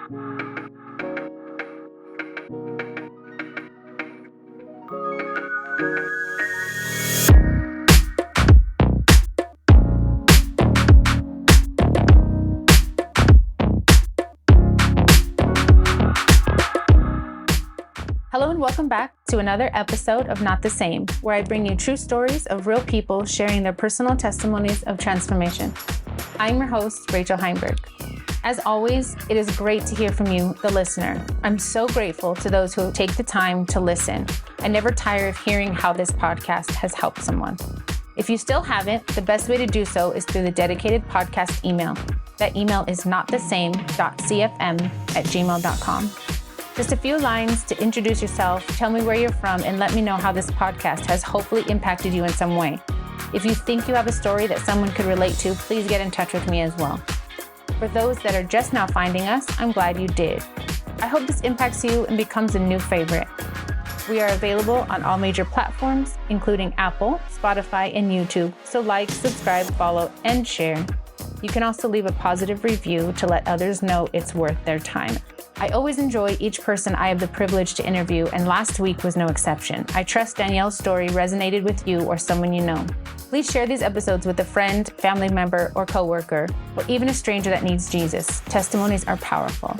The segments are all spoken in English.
Hello and welcome back to another episode of Not the Same, where I bring you true stories of real people sharing their personal testimonies of transformation. I'm your host, Rachel Heimberg. As always, it is great to hear from you, the listener. I'm so grateful to those who take the time to listen. I never tire of hearing how this podcast has helped someone. If you still haven't, the best way to do so is through the dedicated podcast email. That email is notthesame.cfm@gmail.com. Just a few lines to introduce yourself, tell me where you're from, and let me know how this podcast has hopefully impacted you in some way. If you think you have a story that someone could relate to, please get in touch with me as well. For those that are just now finding us, I'm glad you did. I hope this impacts you and becomes a new favorite. We are available on all major platforms, including Apple, Spotify, and YouTube. So like, subscribe, follow, and share. You can also leave a positive review to let others know it's worth their time. I always enjoy each person I have the privilege to interview, and last week was no exception. I trust Danielle's story resonated with you or someone you know. Please share these episodes with a friend, family member, or coworker, or even a stranger that needs Jesus. Testimonies are powerful.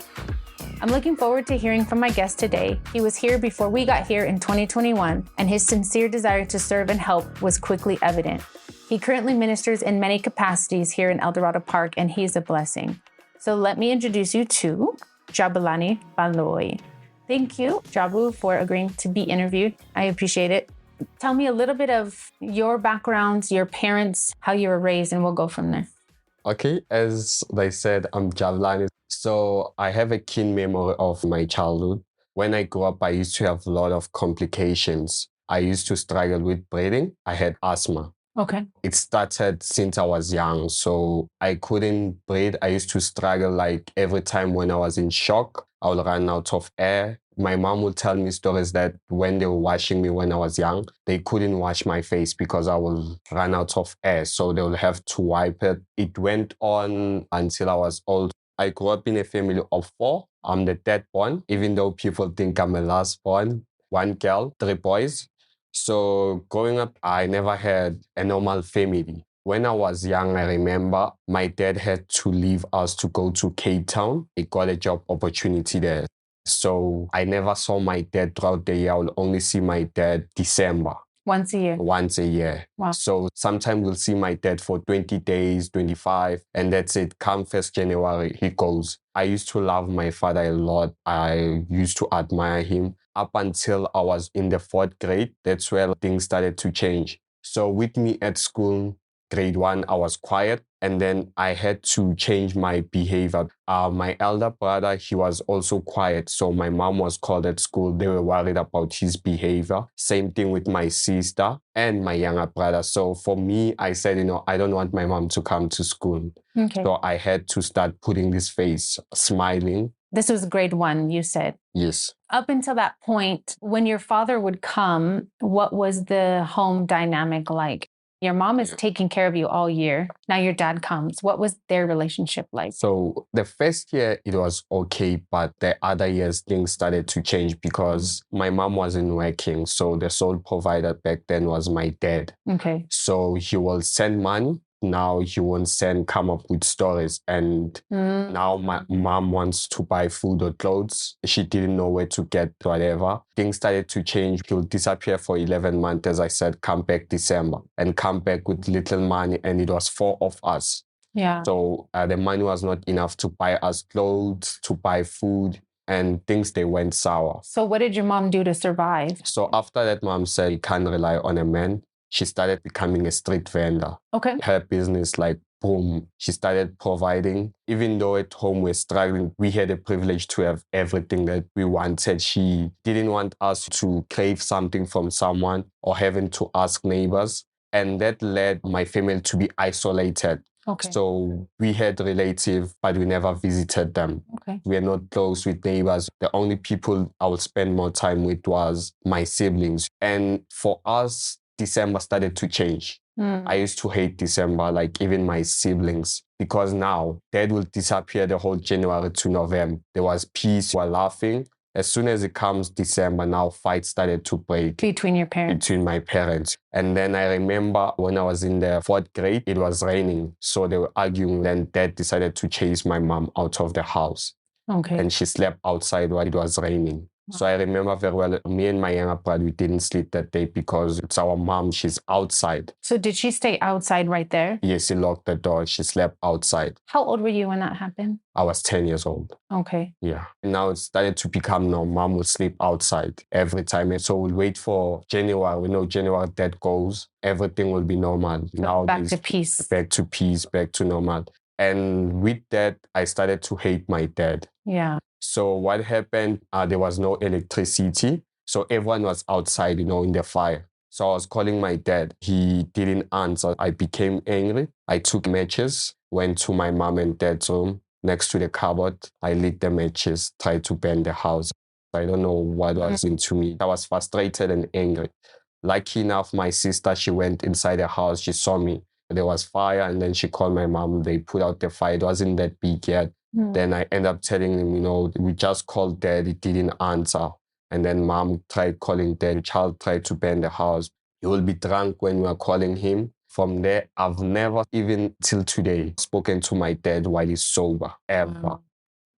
I'm looking forward to hearing from my guest today. He was here before we got here in 2021, and his sincere desire to serve and help was quickly evident. He currently ministers in many capacities here in El Dorado Park, and he's a blessing. So let me introduce you to Jabulani Baloyi. Thank you, Jabu, for agreeing to be interviewed. I appreciate it. Tell me a little bit of your backgrounds, your parents, how you were raised, and we'll go from there. Okay, as they said, I'm Jabulani. So I have a keen memory of my childhood. When I grew up, I used to have a lot of complications. I used to struggle with breathing. I had asthma. Okay. It started since I was young, so I couldn't breathe. I used to struggle like every time when I was in shock, I would run out of air. My mom would tell me stories that when they were washing me when I was young, they couldn't wash my face because I will run out of air, so they will have to wipe it. It went on until I was old. I grew up in a family of 4. I'm the third born, even though people think I'm the last born. 1 girl, 3 boys. So growing up, I never had a normal family. When I was young, I remember my dad had to leave us to go to Cape Town. He got a job opportunity there. So I never saw my dad throughout the year. I will only see my dad December. Once a year? Once a year. Wow. So sometimes we'll see my dad for 20 days, 25, and that's it. Come 1st January, he goes. I used to love my father a lot. I used to admire him. Up until I was in the 4th grade, that's where things started to change. So with me at school, grade 1, I was quiet, and then I had to change my behavior. My elder brother, he was also quiet, so my mom was called at school. They were worried about his behavior. Same thing with my sister and my younger brother. So for me, I said, I don't want my mom to come to school. Okay. So I had to start putting this face, smiling. This was grade 1, you said? Yes. Up until that point, when your father would come, what was the home dynamic like? Your mom is taking care of you all year. Now your dad comes. What was their relationship like? So the first year, it was okay, but the other years, things started to change because my mom wasn't working. So the sole provider back then was my dad. Okay. So he will send money. Now he won't come up with stories. And now my mom wants to buy food or clothes. She didn't know where to get whatever. Things started to change. He'll disappear for 11 months. As I said, come back December and come back with little money. And it was 4 of us. Yeah. So the money was not enough to buy us clothes, to buy food, and things, they went sour. So what did your mom do to survive? So after that, mom said, you can't rely on a man. She started becoming a street vendor. Okay. Her business, boom. She started providing. Even though at home we're struggling, we had a privilege to have everything that we wanted. She didn't want us to crave something from someone or having to ask neighbors. And that led my family to be isolated. Okay. So we had relatives, but we never visited them. Okay. We are not close with neighbors. The only people I would spend more time with was my siblings. And for us, December started to change. I used to hate December, even my siblings. because now dad will disappear the whole January to November. There was peace, we were laughing. As soon as it comes December, now fights started to break Between your parents. between my parents. And then I remember when I was in the 4th grade, it was raining. So they were arguing. Then dad decided to chase my mom out of the house. Okay. And she slept outside while it was raining. So I remember very well, me and my younger brother, we didn't sleep that day because it's our mom, she's outside. So did she stay outside right there? Yes, she locked the door. She slept outside. How old were you when that happened? I was 10 years old. Okay. Yeah. And now it started to become normal. Mom would sleep outside every time. And so we'll wait for January. We know January dad goes, everything will be normal. So now back to peace. Back to peace, back to normal. And with that, I started to hate my dad. Yeah. So what happened, there was no electricity. So everyone was outside, in the fire. So I was calling my dad. He didn't answer. I became angry. I took matches, went to my mom and dad's room next to the cupboard. I lit the matches, tried to burn the house. I don't know what was into me. I was frustrated and angry. Lucky enough, my sister, she went inside the house. She saw me. There was fire, and then she called my mom. They put out the fire. It wasn't that big yet. Then I end up telling him, we just called dad. He didn't answer. And then mom tried calling dad. Child tried to burn the house. He will be drunk when we are calling him. From there, I've never, even till today, spoken to my dad while he's sober, ever. Wow.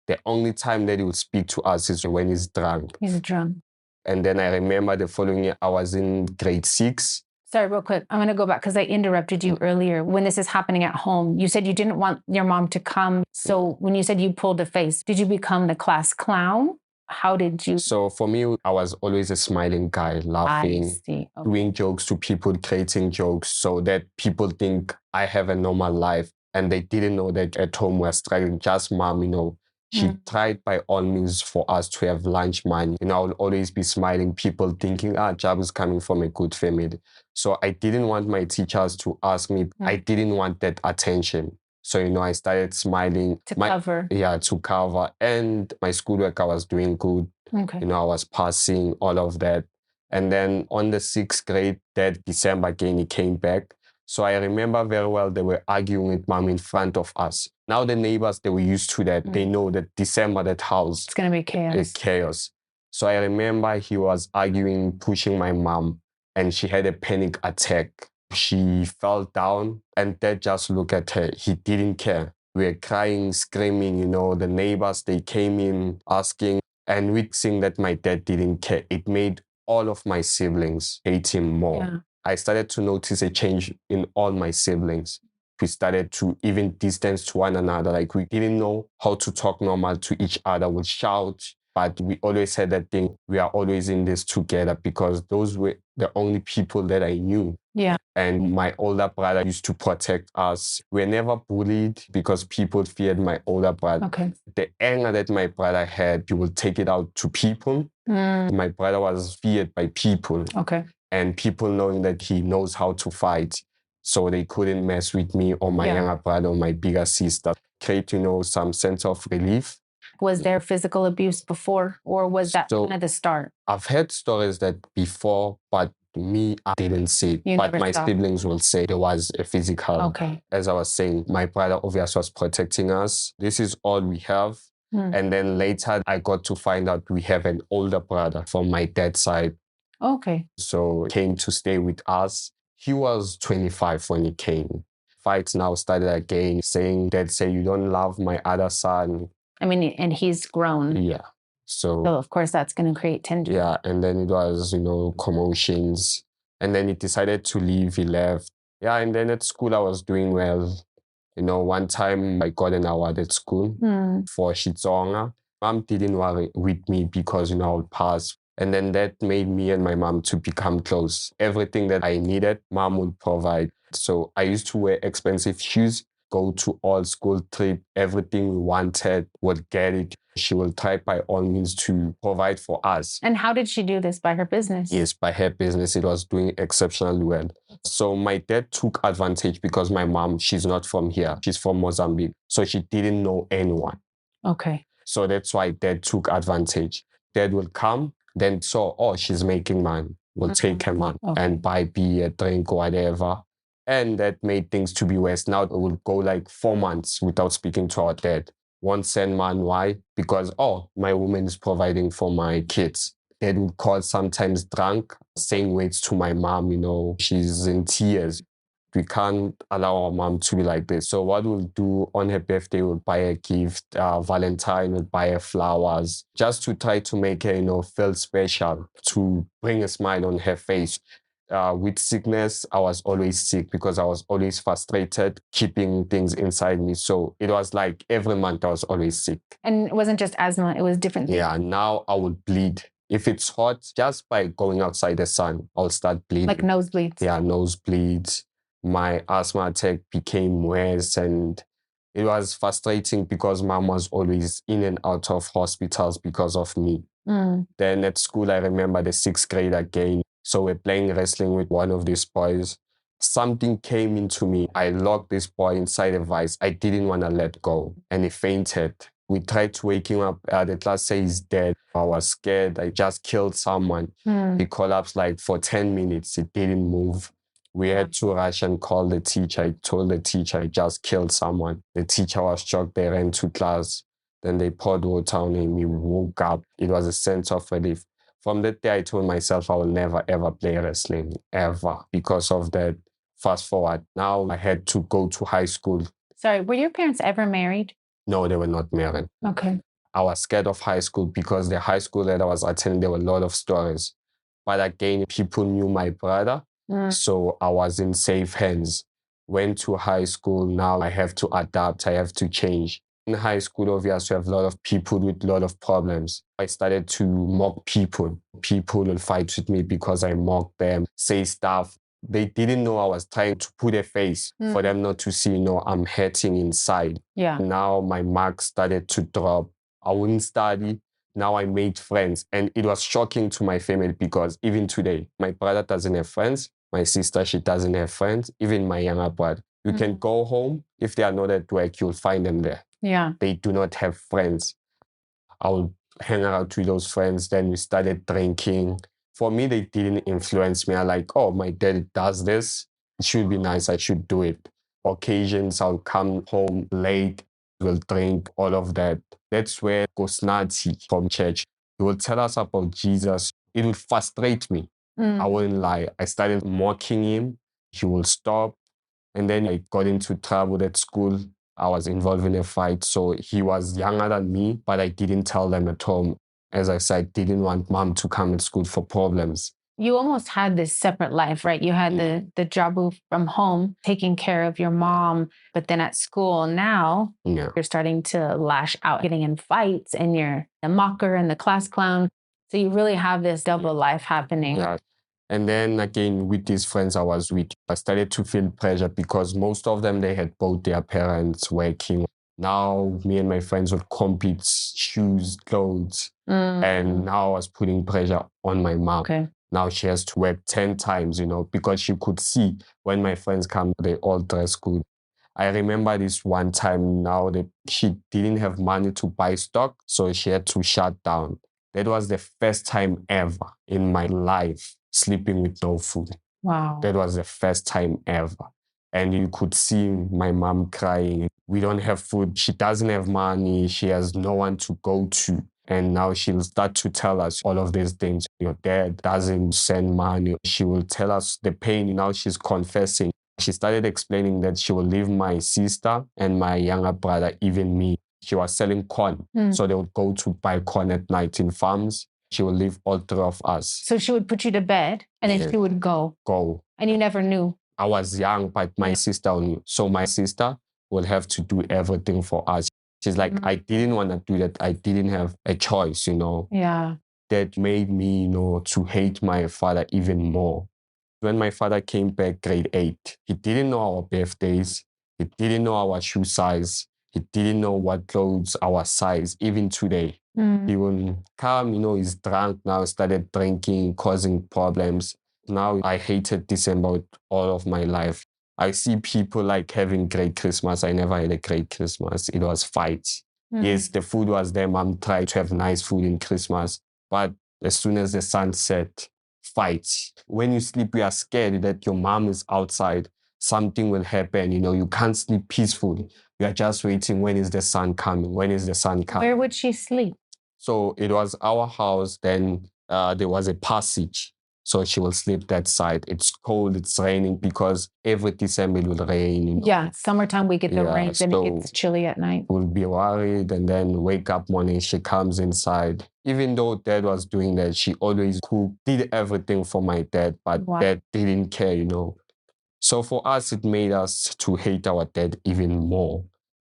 The only time that he would speak to us is when he's drunk. He's drunk. And then I remember the following year, I was in grade 6. Sorry, real quick. I'm going to go back because I interrupted you earlier. When this is happening at home, you said you didn't want your mom to come. So when you said you pulled a face, did you become the class clown? How did you? So for me, I was always a smiling guy, laughing, Okay. doing jokes to people, creating jokes so that people think I have a normal life. And they didn't know that at home we're struggling. Just mom, she tried by all means for us to have lunch money. I would always be smiling, people thinking, Jabu's coming from a good family. So I didn't want my teachers to ask me. I didn't want that attention. So, I started smiling. To cover. Yeah, to cover. And my schoolwork, I was doing good. Okay. I was passing, all of that. And then on the 6th grade, that December again, he came back. So I remember very well, they were arguing with mom in front of us. Now the neighbors, they were used to that. They know that December, that house. It's going to be chaos. It's chaos. So I remember he was arguing, pushing my mom, and she had a panic attack. She fell down, and dad just looked at her. He didn't care. We were crying, screaming, the neighbors, they came in asking, and we seeing that my dad didn't care. It made all of my siblings hate him more. Yeah. I started to notice a change in all my siblings. We started to even distance to one another. Like we didn't know how to talk normal to each other. We'd shout, but we always had that thing. We are always in this together because those were the only people that I knew. Yeah. And my older brother used to protect us. We were never bullied because people feared my older brother. Okay. The anger that my brother had, he would take it out to people. My brother was feared by people. Okay. And people knowing that he knows how to fight. So they couldn't mess with me or my younger brother or my bigger sister. Create, some sense of relief. Was there physical abuse before, or was that kind of the start? I've heard stories that before, but me, I didn't see it. But my siblings will say there was a physical. Okay. As I was saying, my brother obviously was protecting us. This is all we have. And then later, I got to find out we have an older brother from my dad's side. Okay. So he came to stay with us. He was 25 when he came. Fights now started again, saying, Dad say, you don't love my other son. I mean, and he's grown. Yeah. So of course, that's going to create tension. Yeah. And then it was, commotions. And then he decided to leave. He left. Yeah. And then at school, I was doing well. One time I got an award at school for Shitsonga. Mom didn't worry with me because, I would pass. And then that made me and my mom to become close. Everything that I needed, mom would provide. So I used to wear expensive shoes, go to all school trip, everything we wanted, would get it. She will try by all means to provide for us. And how did she do this? By her business? Yes, by her business. It was doing exceptionally well. So my dad took advantage because my mom, she's not from here. She's from Mozambique. So she didn't know anyone. Okay. So that's why dad took advantage. Dad will come, then she's making money. We'll take her money and buy beer, drink, whatever. And that made things to be worse. Now it will go like 4 months without speaking to our dad. Won't send man. Why? Because, my woman is providing for my kids. Dad would call sometimes drunk, saying words to my mom, she's in tears. We can't allow our mom to be like this. So what we'll do on her birthday, we'll buy a gift. Valentine, we'll buy her flowers just to try to make her, feel special, to bring a smile on her face. With sickness, I was always sick because I was always frustrated, keeping things inside me. So it was like every month I was always sick. And it wasn't just asthma, it was different things. Yeah, now I would bleed. If it's hot, just by going outside the sun, I'll start bleeding. Like nosebleeds. Yeah, nosebleeds. My asthma attack became worse, and it was frustrating because mom was always in and out of hospitals because of me. Then at school, I remember the 6th grade again. So we're playing wrestling with one of these boys. Something came into me. I locked this boy inside a vice. I didn't want to let go, and he fainted. We tried to wake him up. The class said he's dead. I was scared. I just killed someone. He collapsed like for 10 minutes. He didn't move. We had to rush and call the teacher. I told the teacher I just killed someone. The teacher was shocked. They ran to class. Then they poured water on him. He woke up. It was a sense of relief. From that day, I told myself I will never, ever play wrestling, ever. Because of that, fast forward. Now I had to go to high school. Sorry, were your parents ever married? No, they were not married. Okay. I was scared of high school because the high school that I was attending, there were a lot of stories. But again, people knew my brother. So I was in safe hands. Went to high school. Now I have to adapt. I have to change. In high school, obviously, you have a lot of people with a lot of problems. I started to mock people. People will fight with me because I mock them, say stuff. They didn't know I was trying to put a face for them not to see, I'm hurting inside. Yeah. Now my marks started to drop. I wouldn't study. Now I made friends. And it was shocking to my family because even today, my brother doesn't have friends. My sister, she doesn't have friends. Even my younger brother. You can go home. If they are not at work, you'll find them there. Yeah. They do not have friends. I would hang out with those friends. Then we started drinking. For me, they didn't influence me. I like, my dad does this. It should be nice. I should do it. Occasions, I'll come home late. We'll drink, all of that. That's where Gosnati from church, he will tell us about Jesus. It would frustrate me. I wouldn't lie. I started mocking him. He will stop. And then I got into trouble at school. I was involved in a fight. So he was younger than me, but I didn't tell them at home. As I said, I didn't want mom to come to school for problems. You almost had this separate life, right? You had the Jabu from home, taking care of your mom, but then at school now, you're starting to lash out, getting in fights, and you're the mocker and the class clown. So you really have this double life happening. Yeah. And then again, with these friends I was with, I started to feel pressure because most of them, they had both their parents working. Now, me and my friends would compete, shoes, clothes. And now I was putting pressure on my mom. Okay. Now she has to work 10 times, because she could see when my friends come, they all dress good. I remember this one time now that she didn't have money to buy stock, so she had to shut down. That was the first time ever in my life sleeping with no food. Wow. That was the first time ever. And you could see my mom crying. We don't have food. She doesn't have money. She has no one to go to. And now she'll start to tell us all of these things. Your dad doesn't send money. She will tell us the pain. Now she's confessing. She started explaining that she will leave my sister and my younger brother, even me. She was selling corn. So they would go to buy corn at night in farms. She will leave all 3 of us. So she would put you to bed and then she would go. And you never knew. I was young, but my sister knew. So my sister will have to do everything for us. She's like, I didn't want to do that. I didn't have a choice, Yeah. That made me, to hate my father even more. When my father came back grade 8, he didn't know our birthdays. He didn't know our shoe size. He didn't know what clothes, our size, even today. He will come, he's drunk now, started drinking, causing problems. Now I hated December with all of my life. I see people like having great Christmas. I never had a great Christmas. It was fights. Yes, the food was there. Mom tried to have nice food in Christmas. But as soon as the sun set, fights. When you sleep, you are scared that your mom is outside. something will happen. You can't sleep peacefully. You are just waiting. When is the sun coming? When is the sun coming? Where would she sleep? So it was our house. Then there was a passage. So she will sleep that side. It's cold, it's raining, because every December it will rain. Yeah, summertime we get the Yeah, rains and it gets chilly at night. We'll be worried, and then wake up morning, she comes inside. Even though dad was doing that, she always cooked, did everything for my dad, but dad didn't care. So for us, it made us to hate our dad even more.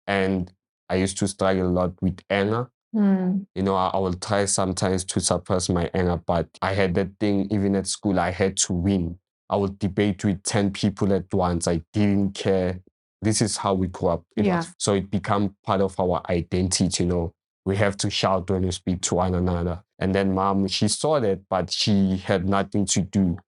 And I used to struggle a lot with anger. I will try sometimes to suppress my anger, but I had that thing even at school. I had to win. I would debate with 10 people at once. I didn't care. This is how we grew up. So it became part of our identity. We have to shout when we speak to one another. And then mom, she saw that, but she had nothing to do.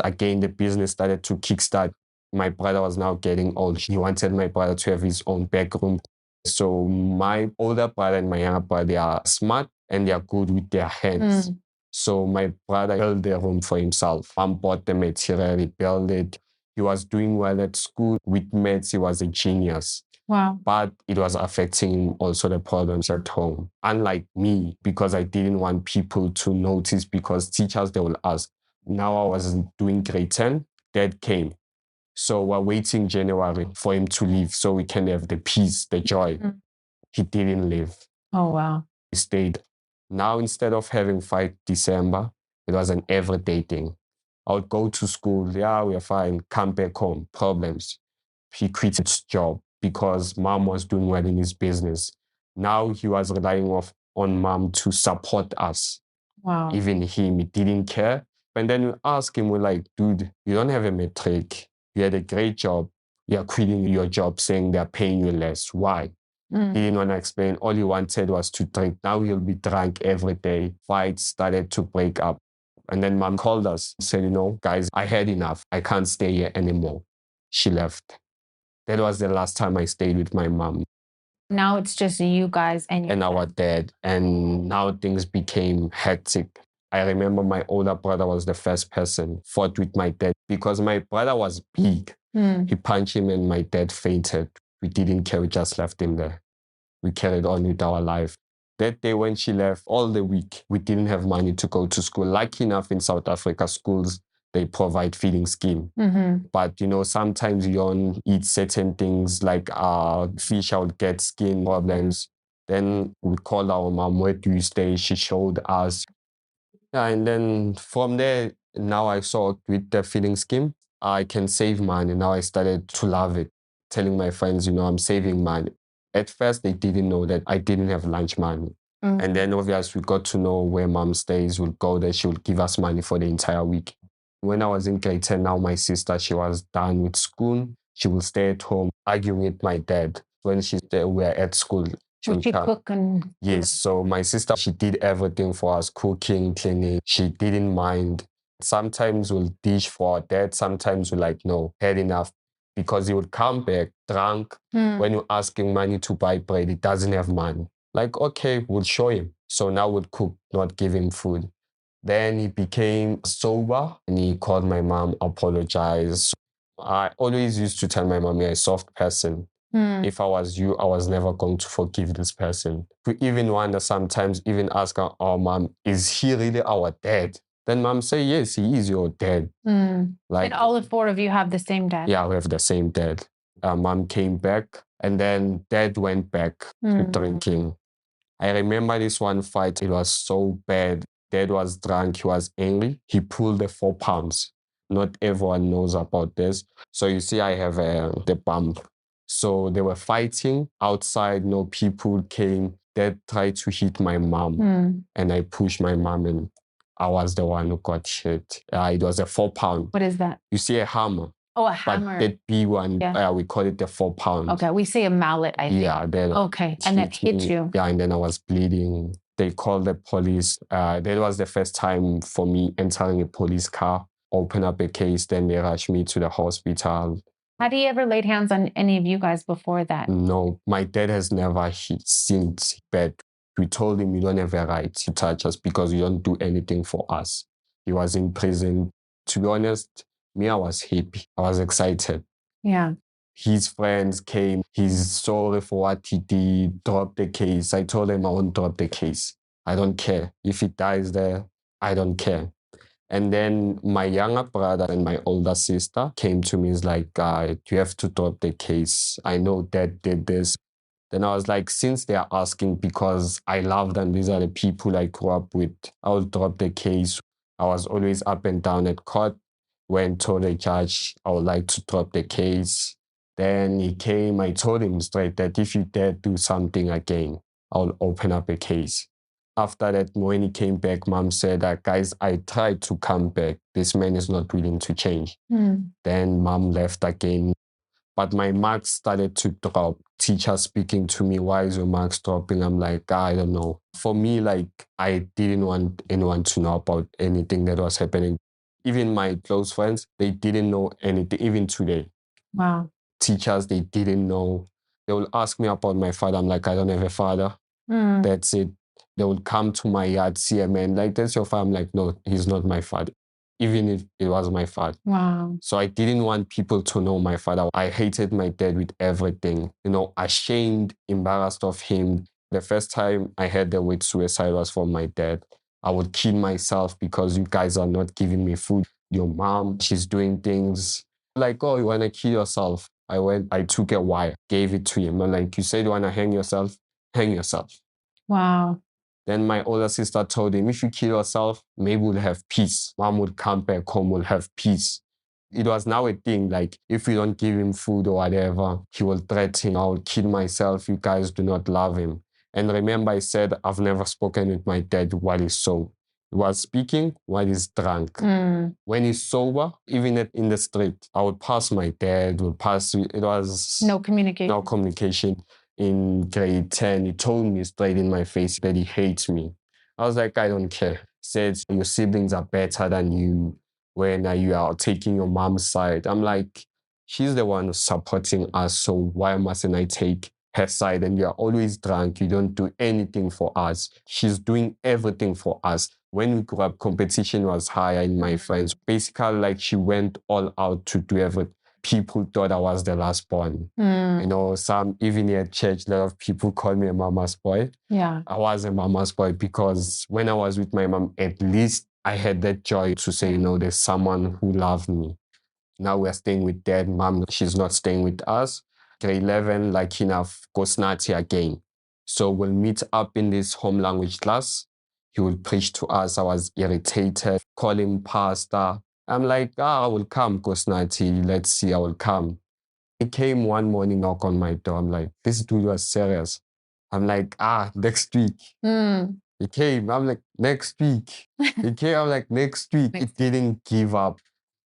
Again, the business started to kickstart. My brother was now getting old. He wanted my brother to have his own back room. So my older brother and my younger brother, they are smart and they are good with their hands. So my brother built the room for himself. Mom bought the material, he built it. He was doing well at school. With maths, he was a genius. Wow. But it was affecting also the problems at home. Unlike me, because I didn't want people to notice, because teachers, they will ask. Now I was doing grade 10, dad came. So we're waiting January for him to leave so we can have the peace, the joy. He didn't leave. Oh, wow. He stayed. Now, instead of having 5 December, it was an everyday thing. I would go to school. Yeah, we're fine. Come back home. Problems. He quit his job because mom was doing well in his business. Now he was relying on mom to support us. Wow. Even him, he didn't care. And then we ask him, we're like, dude, you don't have a matric. You had a great job. You're quitting your job saying they're paying you less. Why? He didn't want to explain. All he wanted was to drink. Now he'll be drunk every day. Fights started to break up. And then mom called us and said, guys, I had enough. I can't stay here anymore. She left. That was the last time I stayed with my mom. Now it's just you guys and our dad. And now things became hectic. I remember my older brother was the first person fought with my dad because my brother was big. He punched him and my dad fainted. We didn't care. We just left him there. We carried on with our life. That day when she left, all the week, we didn't have money to go to school. Lucky enough, in South Africa, schools, they provide feeding scheme. But, sometimes you don't eat certain things like fish, I would get skin problems. Then we called our mom, where do you stay? She showed us. And then from there, now I saw with the feeding scheme, I can save money. Now I started to love it, telling my friends, I'm saving money. At first, they didn't know that I didn't have lunch money. And then obviously we got to know where mom stays. We'll go there. She would give us money for the entire week. When I was in grade 10, now my sister, she was done with school. She will stay at home arguing with my dad. When we were at school, would she cook and... Yes. So my sister, she did everything for us, cooking, cleaning. She didn't mind. Sometimes we'll dish for our dad. Sometimes we're like, no, had enough. Because he would come back drunk. When you're asking money to buy bread, he doesn't have money. Like, okay, we'll show him. So now we'll cook, not give him food. Then he became sober and he called my mom, apologized. I always used to tell my mom, you're a soft person. If I was you, I was never going to forgive this person. We even wonder sometimes, even ask our mom, is he really our dad? Then mom say, yes, he is your dad. And all 4 of you have the same dad? Yeah, we have the same dad. Mom came back and then dad went back to drinking. I remember this one fight. It was so bad. Dad was drunk. He was angry. He pulled the 4 palms. Not everyone knows about this. So you see, I have the bump. So they were fighting outside. No people came. Dad tried to hit my mom. And I pushed my mom and I was the one who got hit. It was a 4 pound. What is that? You see a hammer. Oh, a hammer. But that big one, we call it the 4 pound. Okay, we say a mallet, I think. Yeah. Okay, and that hit you. Yeah, and then I was bleeding. They called the police. That was the first time for me entering a police car, open up a case, then they rushed me to the hospital. Had he ever laid hands on any of you guys before that? No, my dad has never since bed. We told him you don't have a right to touch us because you don't do anything for us. He was in prison. To be honest, me, I was happy. I was excited. Yeah. His friends came. He's sorry for what he did, dropped the case. I told him I won't drop the case. I don't care. If he dies there, I don't care. And then my younger brother and my older sister came to me. It's like, you have to drop the case. I know Dad did this. Then I was like, since they are asking because I love them, these are the people I grew up with, I will drop the case. I was always up and down at court. Went to the judge, I would like to drop the case. Then he came, I told him straight that if you dare do something again, I'll open up a case. After that, when he came back, Mom said that, guys, I tried to come back. This man is not willing to change. Then Mom left again. But my marks started to drop. Teacher speaking to me, why is your marks dropping? I'm like, I don't know. For me, like, I didn't want anyone to know about anything that was happening. Even my close friends, they didn't know anything, even today. Wow. Teachers, they didn't know. They will ask me about my father. I'm like, I don't have a father. That's it. They would come to my yard, see a man, like, that's your father. I'm like, no, he's not my father. Even if it was my father. Wow. So I didn't want people to know my father. I hated my dad with everything. Ashamed, embarrassed of him. The first time I heard the word suicide was from my dad. I would kill myself because you guys are not giving me food. Your mom, she's doing things. Like, oh, you want to kill yourself? I took a wire, gave it to him. I'm like, you said you want to hang yourself? Hang yourself. Wow. Then my older sister told him, if you kill yourself, maybe we'll have peace. Mom would come back home, we'll have peace. It was now a thing, like, if we don't give him food or whatever, he will threaten, I'll kill myself, you guys do not love him. And remember, I said, I've never spoken with my dad while he's sober. He was speaking while he's drunk. When he's sober, even in the street, I would pass my dad, it was No communication. no communication. In grade 10, he told me straight in my face that he hates me. I was like, I don't care. He said, your siblings are better than you when you are taking your mom's side. I'm like, she's the one who's supporting us, so why mustn't I take her side? And you're always drunk. You don't do anything for us. She's doing everything for us. When we grew up, competition was higher in my friends. Basically, like, she went all out to do everything. People thought I was the last born. Some, even at church, a lot of people call me a mama's boy. Yeah. I was a mama's boy because when I was with my mom, at least I had that joy to say, there's someone who loved me. Now we're staying with dad. Mom, she's not staying with us. Grade 11, like enough, goes Nati again. So we'll meet up in this home language class. He will preach to us. I was irritated, call him pastor. I'm like, I will come, Kosnati. Let's see, I will come. He came one morning, knock on my door. I'm like, this dude was serious. I'm like, next week. He came. I'm like, next week. He came. I'm like, next week. It didn't give up.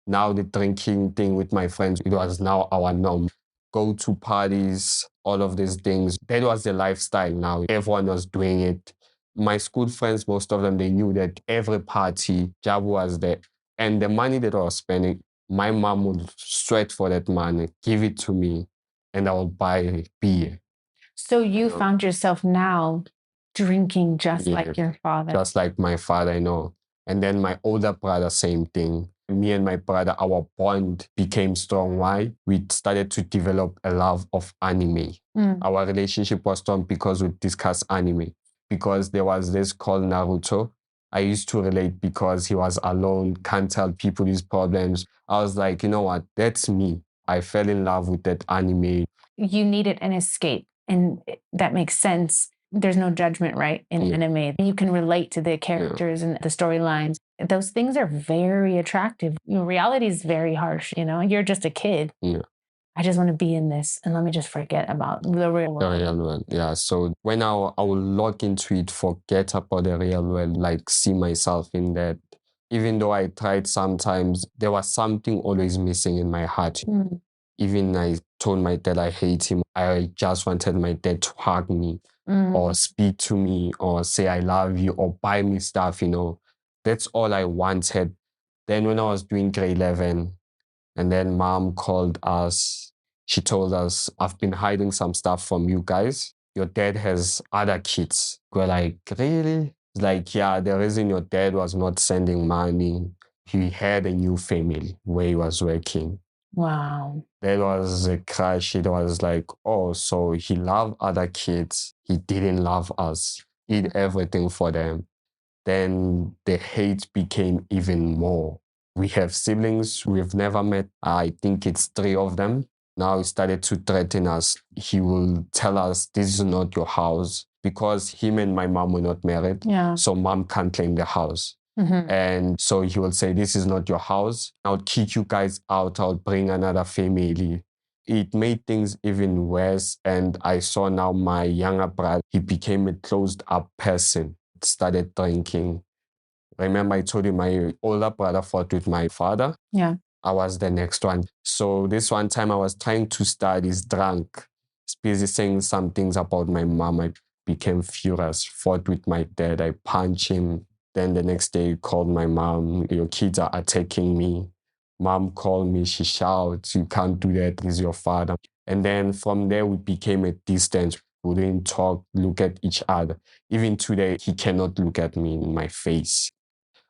Now the drinking thing with my friends, it was now our norm. Go to parties, all of these things. That was the lifestyle now. Everyone was doing it. My school friends, most of them, they knew that every party, Jabu was there. And the money that I was spending, my mom would sweat for that money, give it to me, and I would buy beer. So you found yourself now drinking just like your father. Just like my father, I know. And then my older brother, same thing. Me and my brother, our bond became strong. Why? We started to develop a love of anime. Our relationship was strong because we discussed anime. Because there was this called Naruto. I used to relate because he was alone, can't tell people his problems. I was like, you know what? That's me. I fell in love with that anime. You needed an escape, and that makes sense. There's no judgment, right, in anime. You can relate to the characters and the storylines. Those things are very attractive. Reality is very harsh, You're just a kid. I just want to be in this, and let me just forget about the real world. The real world, yeah. So when I will log into it, forget about the real world, like see myself in that. Even though I tried sometimes, there was something always missing in my heart. Even I told my dad I hate him. I just wanted my dad to hug me or speak to me or say I love you or buy me stuff, That's all I wanted. Then when I was doing grade 11, and then mom called us, she told us, I've been hiding some stuff from you guys. Your dad has other kids. We're like, really? It's like, yeah, the reason your dad was not sending money, he had a new family where he was working. Wow. There was a crash. It was like, oh, so he loved other kids. He didn't love us. He did everything for them. Then the hate became even more. We have siblings we've never met. I think it's 3 of them. Now he started to threaten us. He will tell us, this is not your house, because him and my mom were not married. Yeah. So mom can't claim the house. And so he will say, this is not your house. I'll kick you guys out. I'll bring another family. It made things even worse. And I saw now my younger brother, he became a closed up person, started drinking. Remember, I told you my older brother fought with my father. Yeah. I was the next one. So this one time I was trying to start, he's drunk. He's busy saying some things about my mom. I became furious, fought with my dad. I punched him. Then the next day he called my mom, your kids are attacking me. Mom called me, she shouts, you can't do that, he's your father. And then from there we became a distance. We didn't talk, look at each other. Even today, he cannot look at me in my face.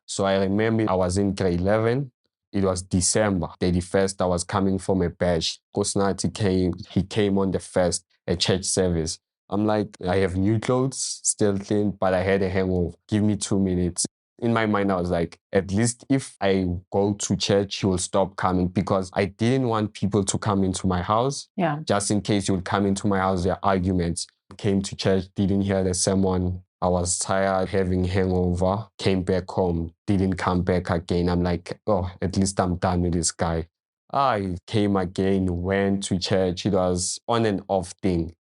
So I remember I was in grade 11. It was December 31st. I was coming from a bash. Kosnati came, he came on the first, a church service. I'm like, I have new clothes, still clean, but I had a hangover. Give me 2 minutes. In my mind, I was like, at least if I go to church, he will stop coming, because I didn't want people to come into my house. Yeah. Just in case he would come into my house, there are arguments. Came to church, didn't hear the sermon. I was tired, having hangover, came back home, didn't come back again. I'm like, oh, at least I'm done with this guy. I came again, went to church. It was on and off thing.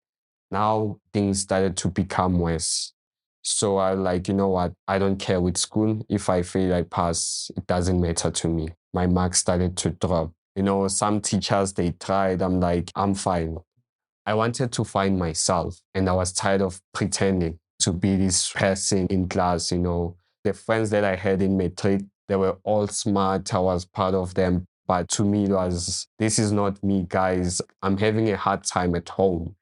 Now things started to become worse. So I like, you know what? I don't care with school. If I fail, I pass. It doesn't matter to me. My marks started to drop. You know, some teachers, they tried. I'm like, I'm fine. I wanted to find myself, and I was tired of pretending to be this person in class. You know, the friends that I had in matric, they were all smart. I was part of them. But to me, it was, this is not me, guys. I'm having a hard time at home.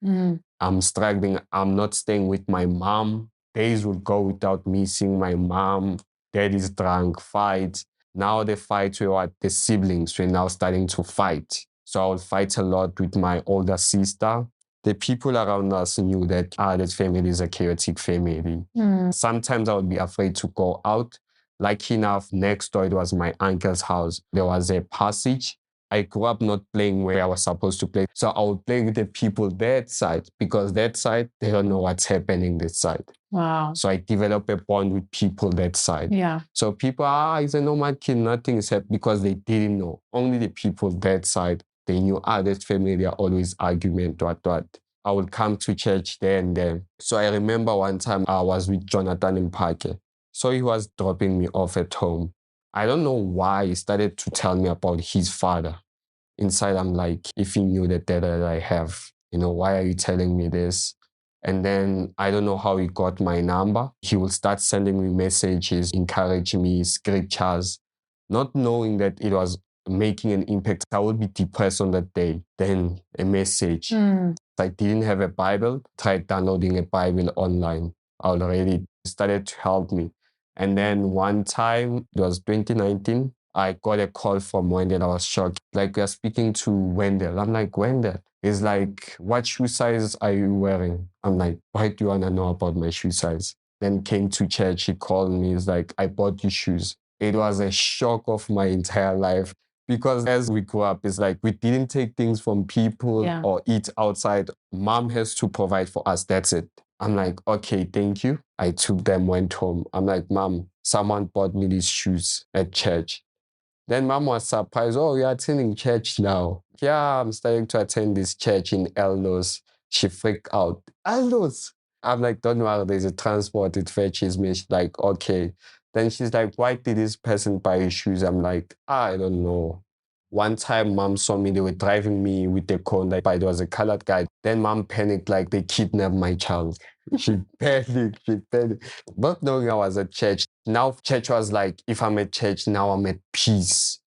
I'm struggling. I'm not staying with my mom. Days would go without me seeing my mom. Dad is drunk, fight. Now the fight were what the siblings were now starting to fight. So I would fight a lot with my older sister. The people around us knew that this family is a chaotic family. Sometimes I would be afraid to go out. Lucky enough, next door it was my uncle's house. There was a passage. I grew up not playing where I was supposed to play. So I would play with the people that side, because that side, they don't know what's happening this side. Wow. So I developed a bond with people that side. Yeah. So people, he's a normal kid, nothing is happening, because they didn't know. Only the people that side, they knew, this family, they are always argument, what. I would come to church there and then. So I remember one time I was with Jonathan in Park. So he was dropping me off at home. I don't know why he started to tell me about his father. Inside, I'm like, if he knew the dad that I have, you know, why are you telling me this? And then I don't know how he got my number. He will start sending me messages, encouraging me, scriptures, not knowing that it was making an impact. I would be depressed on that day. Then a message. I didn't have a Bible, tried downloading a Bible online already. It started to help me. And then one time, it was 2019, I got a call from Wendell. I was shocked. Like, we are speaking to Wendell. I'm like, Wendell? He's like, what shoe size are you wearing? I'm like, why do you want to know about my shoe size? Then came to church. He called me. He's like, I bought you shoes. It was a shock of my entire life. Because as we grew up, it's like we didn't take things from people or eat outside. Mom has to provide for us. That's it. I'm like, okay, thank you. I took them, went home. I'm like, Mom, someone bought me these shoes at church. Then Mom was surprised. Oh, you're attending church now. Yeah, I'm starting to attend this church in Eldos. She freaked out. Eldos? I'm like, don't worry, there's a transport. It fetches me. She's like, okay. Then she's like, why did this person buy you shoes? I'm like, I don't know. One time, Mom saw me. They were driving me with the cone. Like, it was a colored guy. Then Mom panicked, like they kidnapped my child. She panicked. Not knowing I was at church. Now church was like, if I'm at church, now I'm at peace.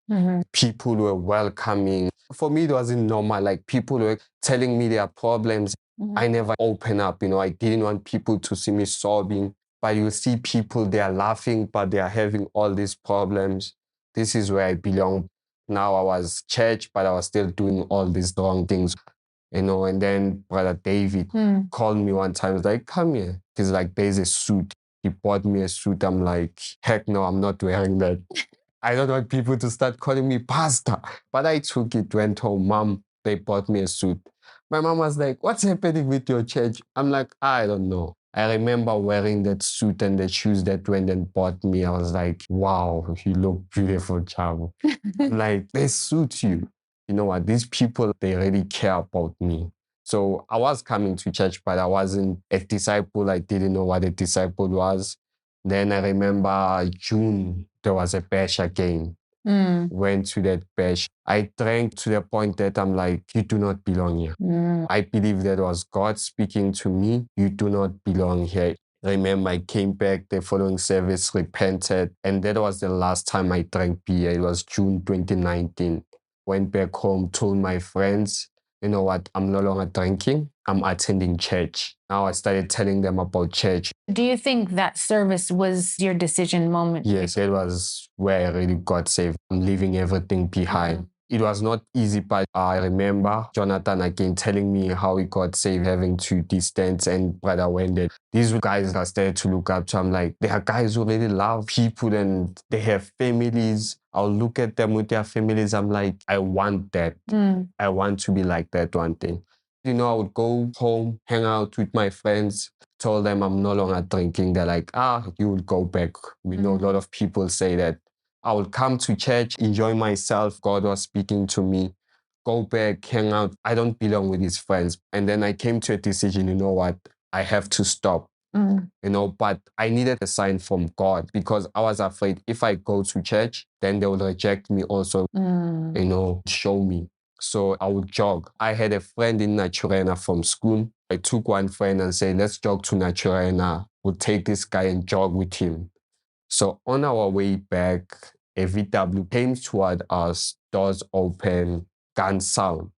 People were welcoming. For me, it wasn't normal. Like, people were telling me their problems. I never open up. You know, I didn't want people to see me sobbing. But you see people, they are laughing, but they are having all these problems. This is where I belong. Now I was church, but I was still doing all these wrong things, and then Brother David called me one time. He's like, come here. He's like, there's a suit. He bought me a suit. I'm like, heck no, I'm not wearing that. I don't want people to start calling me pastor. But I took it, went home. Mom, they bought me a suit. My mom was like, what's happening with your church? I'm like, I don't know. I remember wearing that suit and the shoes that went and bought me. I was like, wow, you look beautiful, Jabu. Like, they suit you. You know what? These people, they really care about me. So I was coming to church, but I wasn't a disciple. I didn't know what a disciple was. Then I remember June, there was a bash again. Went to that bash. I drank to the point that I'm like, you do not belong here. I believe that was God speaking to me. You do not belong here. Remember, I came back the following service, repented, and that was the last time I drank beer. It was June 2019. Went back home, told my friends, you know what, I'm no longer drinking. I'm attending church. Now I started telling them about church. Do you think that service was your decision moment? Yes, it was where I really got saved. I'm leaving everything behind. It was not easy, but I remember Jonathan again telling me how he got saved, having to distance, and Brother Wendell. These guys I started to look up to. I'm like, there are guys who really love people and they have families. I'll look at them with their families. I'm like, I want that. I want to be like that one day. I would go home, hang out with my friends, told them I'm no longer drinking. They're like, you will go back. We know a lot of people say that. I would come to church, enjoy myself. God was speaking to me. Go back, hang out. I don't belong with his friends. And then I came to a decision, you know what? I have to stop. But I needed a sign from God because I was afraid if I go to church, then they will reject me also, show me. So I would jog. I had a friend in Naturena from school. I took one friend and said, let's jog to Naturena. We'll take this guy and jog with him. So on our way back, a VW came toward us, doors open, gun sound.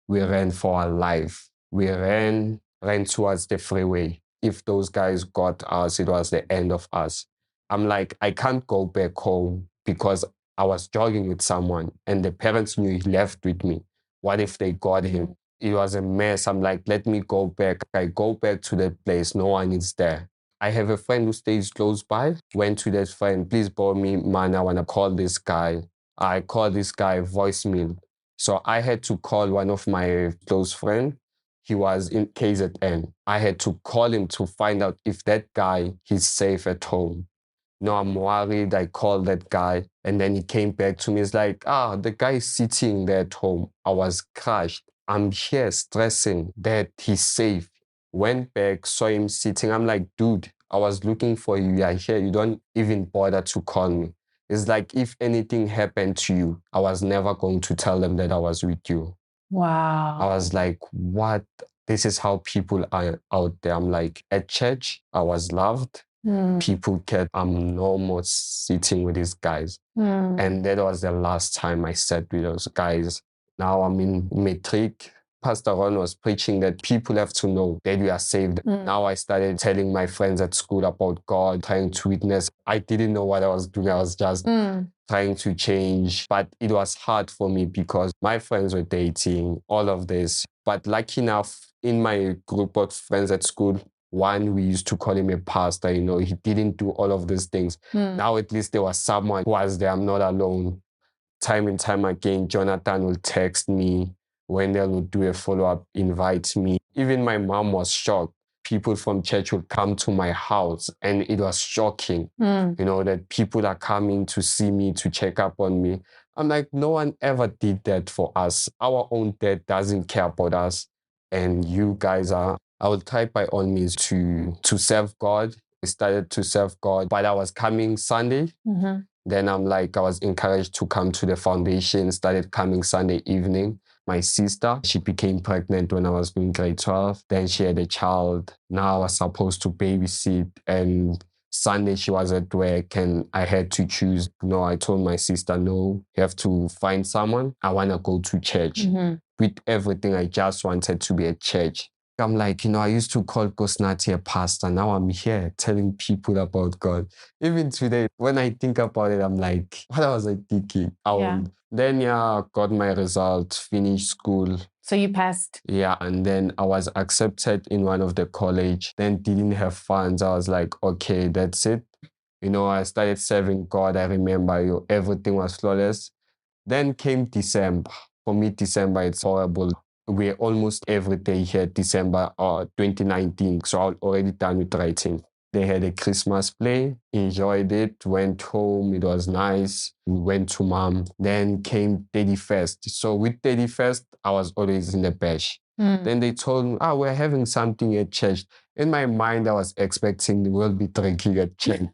We ran for our life. We ran towards the freeway. If those guys got us, it was the end of us. I'm like, I can't go back home because I was jogging with someone and the parents knew he left with me. What if they got him? It was a mess. I'm like, let me go back. I go back to that place. No one is there. I have a friend who stays close by. Went to that friend, please borrow me, man, I want to call this guy. I called this guy voicemail. So I had to call one of my close friends. He was in KZN. I had to call him to find out if that guy is safe at home. No, I'm worried. I called that guy and then he came back to me. He's like, the guy is sitting there at home. I was crushed. I'm here stressing that he's safe. Went back, saw him sitting. I'm like, dude, I was looking for you. You're here. You don't even bother to call me. It's like if anything happened to you, I was never going to tell them that I was with you. Wow. I was like, what? This is how people are out there. I'm like, at church, I was loved. People cared. I'm no more sitting with these guys. And that was the last time I sat with those guys. Now I'm in matric. Pastor Ron was preaching that people have to know that we are saved. Now I started telling my friends at school about God, trying to witness. I didn't know what I was doing. I was just trying to change. But it was hard for me because my friends were dating, all of this. But lucky enough, in my group of friends at school, one, we used to call him a pastor, he didn't do all of these things. Now at least there was someone who was there. I'm not alone. Time and time again, Jonathan will text me. Wendell would do a follow-up, invite me. Even my mom was shocked. People from church would come to my house and it was shocking, that people are coming to see me, to check up on me. I'm like, no one ever did that for us. Our own dad doesn't care about us. And you guys are. I will try by all means to serve God. I started to serve God, but I was coming Sunday. Then I was encouraged to come to the foundation, started coming Sunday evening. My sister, she became pregnant when I was doing grade 12. Then she had a child. Now I was supposed to babysit. And Sunday she was at work and I had to choose. No, I told my sister, no, you have to find someone. I want to go to church. With everything, I just wanted to be at church. I'm like, I used to call Kosnati a pastor. Now I'm here telling people about God. Even today, when I think about it, I'm like, what was I thinking? Then, got my result, finished school. So you passed? Yeah, and then I was accepted in one of the college, then didn't have funds. I was like, okay, that's it. I started serving God. I remember everything was flawless. Then came December. For me, December, it's horrible. We're almost every day here, December 2019. So I'm already done with writing. They had a Christmas play, enjoyed it, went home. It was nice. We went to mom. Then came 31st. So with 31st, I was always in the bash. Then they told me, we're having something at church. In my mind, I was expecting we'll be drinking at church.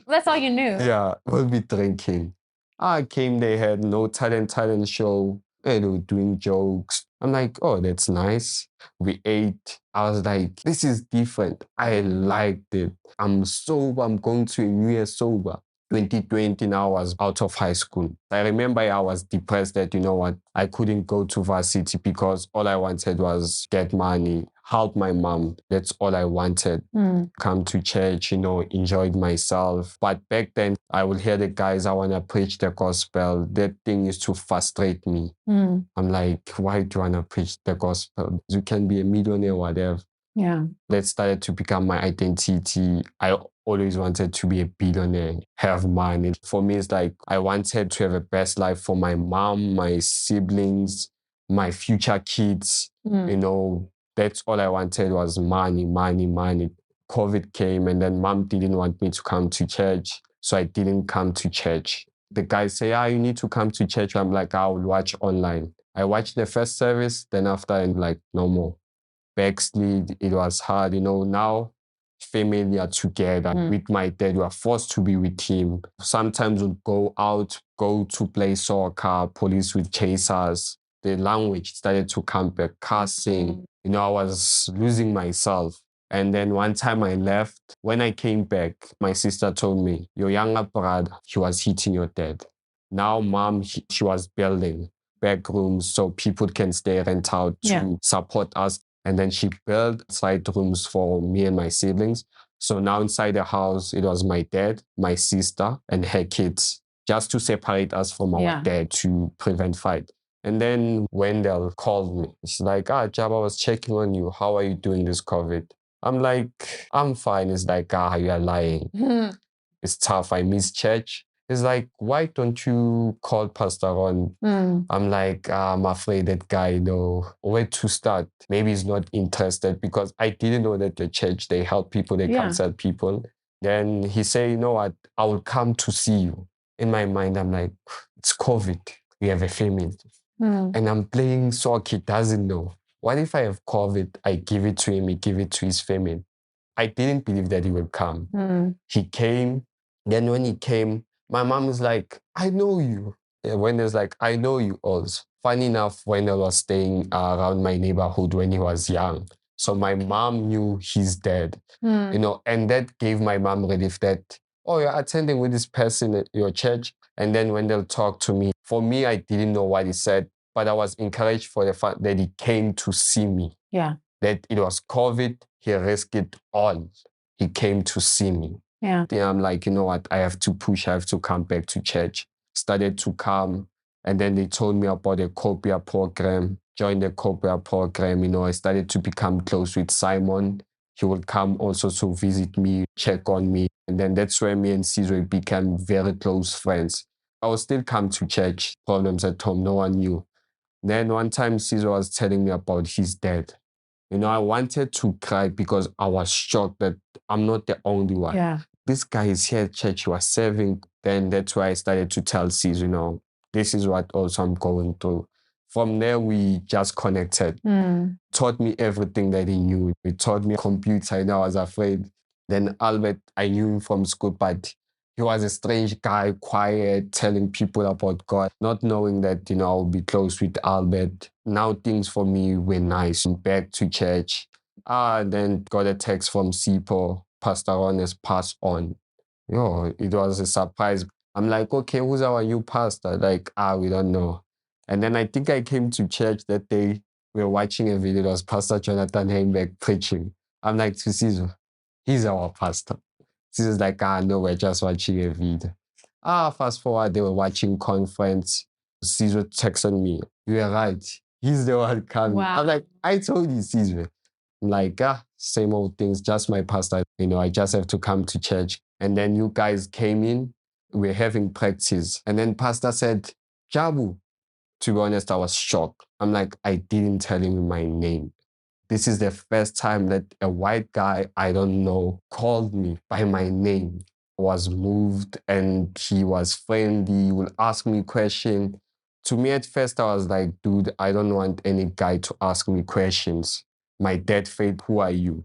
That's all you knew? Yeah, we'll be drinking. I came, they had no talent show. They were doing jokes. I'm like, oh, that's nice. We ate. I was like, this is different. I liked it. I'm sober. I'm going to a New Year sober. 2020 now I was out of high school. I remember I was depressed that, I couldn't go to varsity because all I wanted was get money, help my mom. That's all I wanted. Come to church, enjoyed myself. But back then, I would hear the guys, I want to preach the gospel. That thing used to frustrate me. I'm like, why do you want to preach the gospel? You can be a millionaire, whatever. Yeah. That started to become my identity. I always wanted to be a billionaire, have money. For me, it's like I wanted to have a best life for my mom, my siblings, my future kids. That's all I wanted was money. COVID came and then mom didn't want me to come to church. So I didn't come to church. The guys say, you need to come to church. I'm like, I will watch online. I watched the first service. Then after, I'm like, no more. Backslid, it was hard. Now family are together. With my dad, we are forced to be with him. Sometimes we'd go out, go to play soccer, police would chase us. The language started to come back, cussing. I was losing myself. And then one time I left. When I came back, my sister told me, your younger brother, he was hitting your dad. Now mom, she was building back rooms so people can stay rent out to support us. And then she built side rooms for me and my siblings. So now inside the house, it was my dad, my sister, and her kids, just to separate us from our dad to prevent fight. And then Wendell called me. She's like, Jabu, I was checking on you. How are you doing this COVID? I'm like, I'm fine. It's like, you are lying. It's tough. I miss church. It's like, why don't you call Pastor Ron? I'm like, I'm afraid that guy, where to start? Maybe he's not interested because I didn't know that the church, they help people, they counsel people. Then he said, you know what? I will come to see you. In my mind, I'm like, it's COVID. We have a family. And I'm playing soccer. He doesn't know. What if I have COVID? I give it to him. He give it to his family. I didn't believe that he would come. He came. Then when he came, my mom was like, I know you. When was like, I know you also. Funny enough, when I was staying around my neighborhood when he was young. So my mom knew he's dead. And that gave my mom relief that, you're attending with this person at your church. And then when they'll talk to me, for me, I didn't know what he said, but I was encouraged for the fact that he came to see me. Yeah. That it was COVID, he risked it all. He came to see me. Yeah. Then I'm like, you know what? I have to push. I have to come back to church. Started to come. And then they told me about the Copia program. Joined the Copia program. I started to become close with Simon. He would come also to visit me, check on me. And then that's where me and Caesar became very close friends. I would still come to church, problems at home, no one knew. Then one time Caesar was telling me about his dad. I wanted to cry because I was shocked that I'm not the only one. Yeah. This guy is here at church, he was serving. Then that's why I started to tell Caesar, this is what also I'm going through. From there, we just connected. Taught me everything that he knew. He taught me computer, and I was afraid. Then Albert, I knew him from school, but he was a strange guy, quiet, telling people about God, not knowing that, I'll be close with Albert. Now things for me were nice. Back to church. Then got a text from Sipo, Pastor Ron has passed on. It was a surprise. I'm like, okay, who's our new pastor? Like, we don't know. And then I think I came to church that day. we were watching a video. It was Pastor Jonathan Heimbeck preaching. I'm like to Caesar, he's our pastor. Caesar's like, no, we're just watching a video. Fast forward, they were watching conference. Caesar texted me, you are right. He's the one coming. Wow. I'm like, I told you, Caesar. I'm like, same old things, just my pastor. I just have to come to church. And then you guys came in, we're having practice. And then pastor said, Jabu. To be honest, I was shocked. I'm like, I didn't tell him my name. This is the first time that a white guy I don't know called me by my name. I was moved and he was friendly. He would ask me questions. To me, at first, I was like, dude, I don't want any guy to ask me questions. My dead faith, who are you?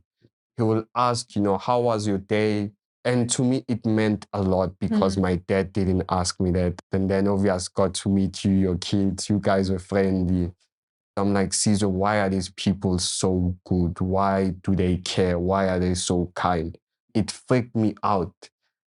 He will ask, how was your day? And to me, it meant a lot because my dad didn't ask me that. And then obviously got to meet you, your kids, you guys were friendly. I'm like, Caesar, why are these people so good? Why do they care? Why are they so kind? It freaked me out.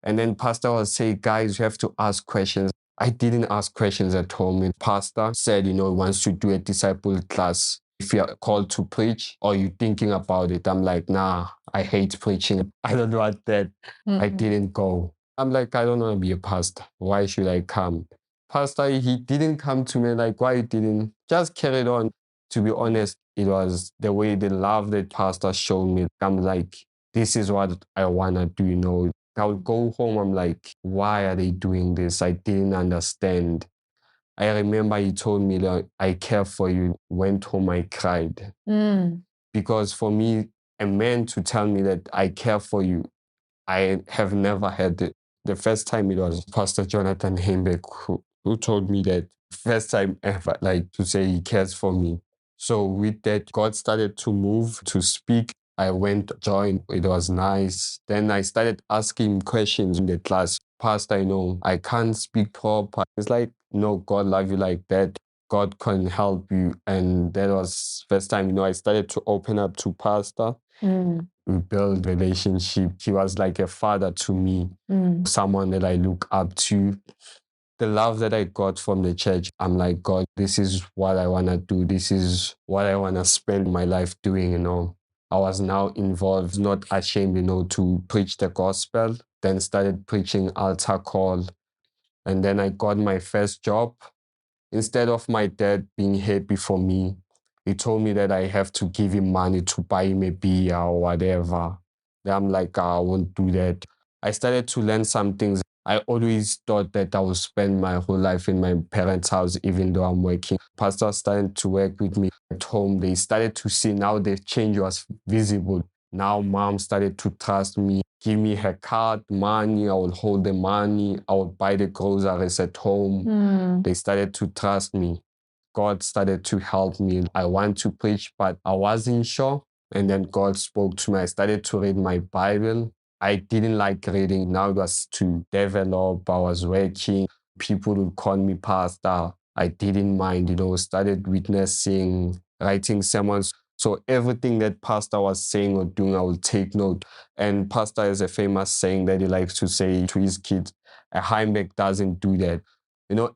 And then pastor was saying, guys, you have to ask questions. I didn't ask questions at home. And pastor said, he wants to do a disciple class. If you're called to preach or you're thinking about it, I'm like, nah, I hate preaching. I don't want that. I didn't go. I'm like, I don't want to be a pastor. Why should I come? Pastor, he didn't come to me like, why you didn't? Just carried on. To be honest, it was the way the love that pastor showed me. I'm like, this is what I want to do, I would go home, I'm like, why are they doing this? I didn't understand. I remember he told me that I care for you. Went home, I cried. Because for me, a man to tell me that I care for you, I have never had it. The first time it was Pastor Jonathan Heimbeck who told me that first time ever, like to say he cares for me. So with that, God started to move to speak. I went, joined. It was nice. Then I started asking questions in the class. Pastor, I can't speak proper. It's like, no, God love you like that. God can help you. And that was first time, I started to open up to Pastor. We built relationship. He was like a father to me, someone that I look up to. The love that I got from the church, I'm like, God, this is what I want to do. This is what I want to spend my life doing, I was now involved, not ashamed, to preach the gospel, then started preaching altar call. And then I got my first job. Instead of my dad being happy for me, he told me that I have to give him money to buy him a beer or whatever. Then I'm like, I won't do that. I started to learn some things. I always thought that I would spend my whole life in my parents' house, even though I'm working. Pastor started to work with me at home. They started to see now the change was visible. Now mom started to trust me, give me her card, money. I would hold the money. I would buy the groceries at home. They started to trust me. God started to help me. I want to preach, but I wasn't sure. And then God spoke to me. I started to read my Bible. I didn't like reading. Now it was to develop. I was working. People would call me pastor. I didn't mind, started witnessing, writing sermons. So everything that pastor was saying or doing, I would take note. And pastor has a famous saying that he likes to say to his kids, a Heimbeck doesn't do that.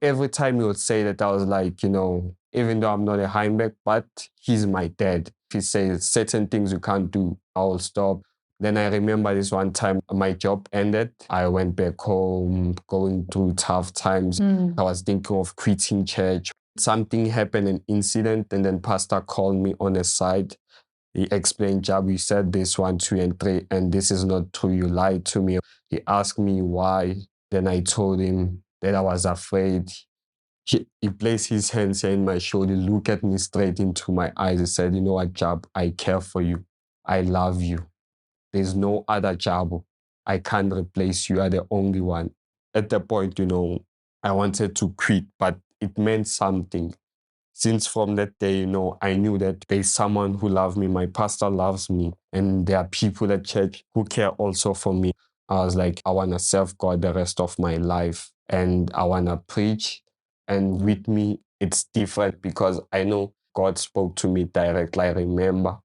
Every time he would say that, I was like, even though I'm not a Heimbeck, but he's my dad. If he says certain things you can't do, I'll stop. Then I remember this one time my job ended. I went back home, going through tough times. I was thinking of quitting church. Something happened, an incident, and then pastor called me on the side. He explained, Jabu, you said this 1, 2, and 3, and this is not true. You lied to me. He asked me why. Then I told him that I was afraid. He placed his hands here in my shoulder, looked at me straight into my eyes. He said, you know what, Jab, I care for you. I love you. There's no other Jabu. I can't replace you. You are the only one. At the point, I wanted to quit, but it meant something. Since from that day, I knew that there's someone who loves me. My pastor loves me. And there are people at church who care also for me. I was like, I want to serve God the rest of my life. And I want to preach. And with me, it's different because I know God spoke to me directly. I remember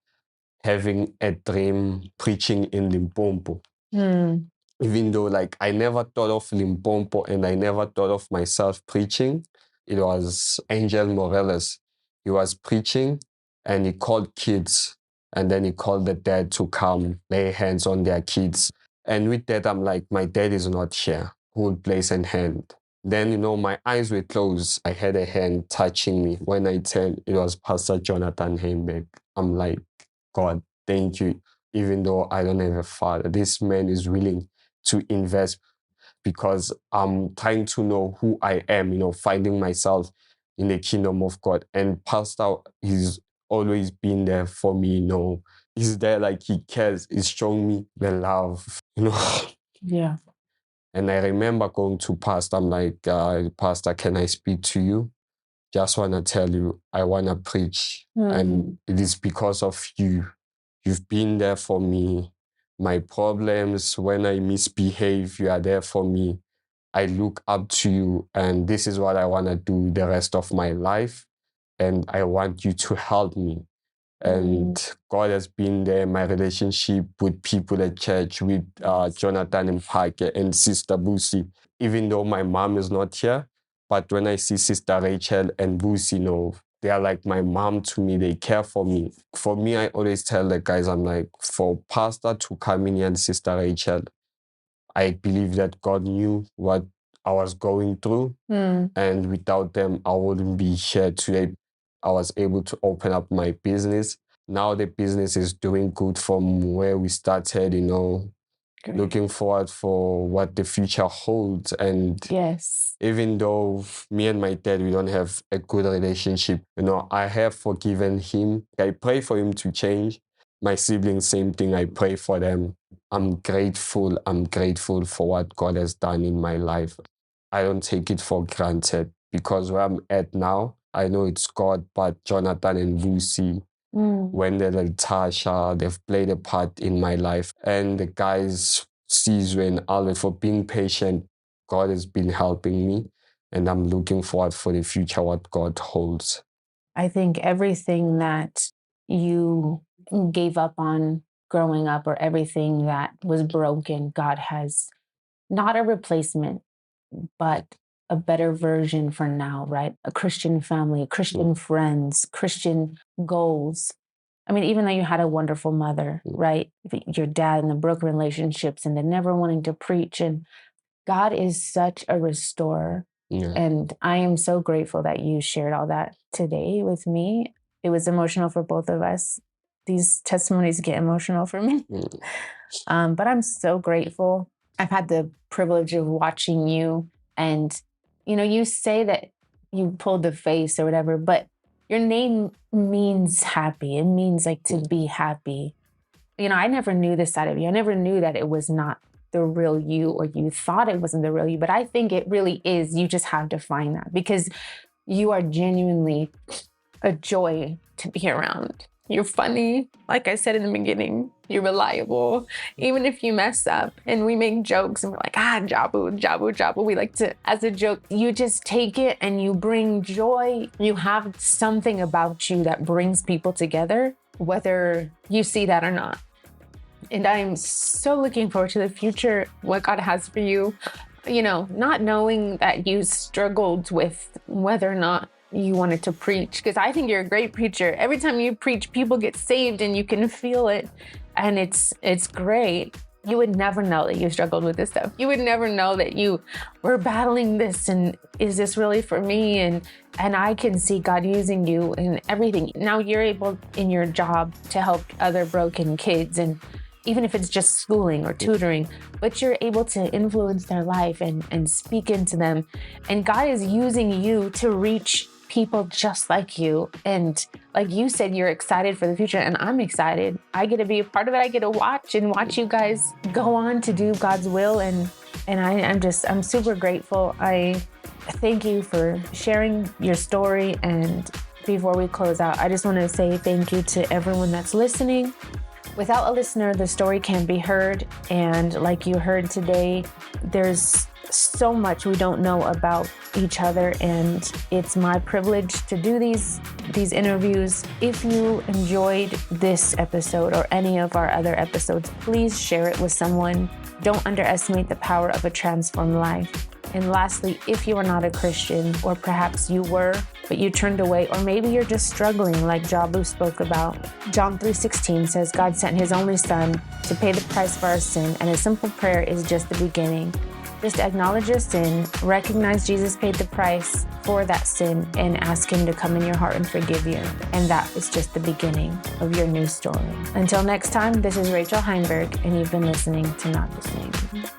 having a dream preaching in Limpopo. Even though I never thought of Limpopo and I never thought of myself preaching. It was Angel Morales. He was preaching and he called kids, and then he called the dad to come lay hands on their kids. And with that, I'm like, my dad is not here. Who will place a hand? Then, my eyes were closed. I had a hand touching me. When I turned, it was Pastor Jonathan Heimberg. I'm like, God, thank you. Even though I don't have a father, this man is willing to invest, because I'm trying to know who I am, finding myself in the kingdom of God. And Pastor, he's always been there for me, He's there, like he cares. He's showing me the love. Yeah. And I remember going to Pastor, I'm like, Pastor, can I speak to you? Just want to tell you, I want to preach. And it is because of you. You've been there for me. My problems, when I misbehave, you are there for me. I look up to you, and this is what I want to do the rest of my life. And I want you to help me. And God has been there in my relationship with people at church, with Jonathan and Parker and Sister Busi. Even though my mom is not here, but when I see Sister Rachel and Busi, they are like my mom to me. They care for me. For me, I always tell the guys, I'm like, for Pastor to come in here and Sister Rachel, I believe that God knew what I was going through. And without them, I wouldn't be here today. I was able to open up my business. Now the business is doing good from where we started, Great. Looking forward for what the future holds. And Yes. even though me and my dad, we don't have a good relationship, I have forgiven him. I pray for him to change. My siblings, same thing. I pray for them. I'm grateful. I'm grateful for what God has done in my life. I don't take it for granted, because where I'm at now, I know it's God, but Jonathan and Lucy, Wendell and Tasha, they've played a part in my life. And the guys, Caesar and Albert, for being patient. God has been helping me, and I'm looking forward for the future, what God holds. I think everything that you gave up on growing up, or everything that was broken, God has not a replacement, but a better version for now, right? A Christian family, Christian friends, Christian goals. I mean, even though you had a wonderful mother, right? Your dad and the broken relationships and the never wanting to preach. And God is such a restorer. Yeah. And I am so grateful that you shared all that today with me. It was emotional for both of us. These testimonies get emotional for me. But I'm so grateful. I've had the privilege of watching you, and, you say that you pulled the face or whatever, but your name means happy. It means like to be happy. I never knew this side of you. I never knew that it was not the real you, or you thought it wasn't the real you, but I think it really is. You just have to find that, because you are genuinely a joy to be around. You're funny. Like I said in the beginning, you're reliable. Even if you mess up and we make jokes and we're like, Jabu, Jabu, Jabu. We like to, as a joke, you just take it and you bring joy. You have something about you that brings people together, whether you see that or not. And I'm so looking forward to the future, what God has for you. Not knowing that you struggled with whether or not you wanted to preach, because I think you're a great preacher. Every time you preach, people get saved and you can feel it, and it's great. You would never know that you struggled with this stuff. You would never know that you were battling this, and is this really for me? And I can see God using you in everything. Now you're able in your job to help other broken kids, and even if it's just schooling or tutoring, but you're able to influence their life and speak into them. And God is using you to reach people just like you. And like you said, you're excited for the future, and I'm excited. I get to be a part of it. I get to watch you guys go on to do God's will. And I'm super grateful. I thank you for sharing your story. And before we close out, I just want to say thank you to everyone that's listening. Without a listener, the story can't be heard. And like you heard today, there's so much we don't know about each other, and it's my privilege to do these interviews. If you enjoyed this episode or any of our other episodes, please share it with someone. Don't underestimate the power of a transformed life. And lastly, if you are not a Christian, or perhaps you were, but you turned away, or maybe you're just struggling like Jabu spoke about. John 3:16 says God sent his only son to pay the price for our sin, and a simple prayer is just the beginning. Just acknowledge your sin, recognize Jesus paid the price for that sin, and ask him to come in your heart and forgive you. And that is just the beginning of your new story. Until next time, this is Rachel Heinberg, and you've been listening to Not the Same.